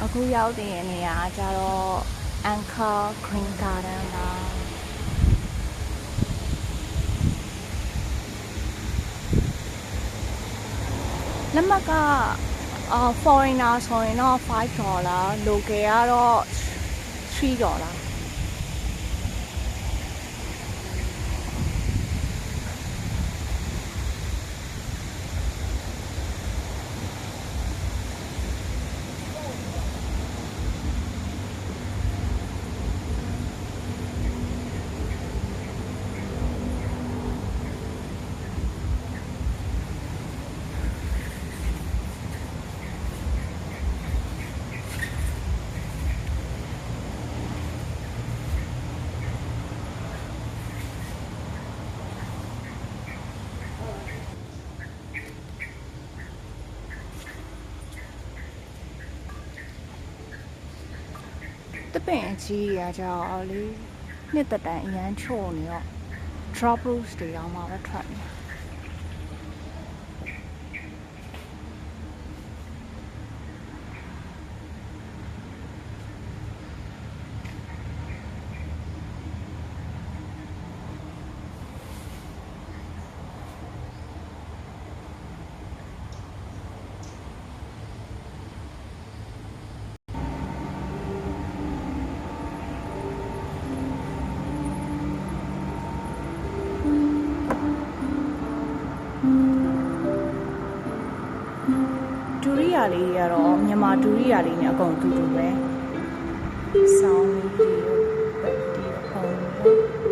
အခုရောက်တဲ့နေရာကျတော့ Anchor Green Garden ပါလက်မှတ်ကforeigner ဆိုရင်တော့$5 local ကတော့$3တပင်အကြီးရကြတော့လေနှစ်သက်တမ်းအရန်ချို့နေတော့ drop roots တွေအောင်မှာပဲထွက်နေဒူရိယာလေးတွေကတော့မြန်မာဒူရိယာလေးနဲ့အကုန်တူတူပဲစောင်းလေးတွေပတ်တီဖုံး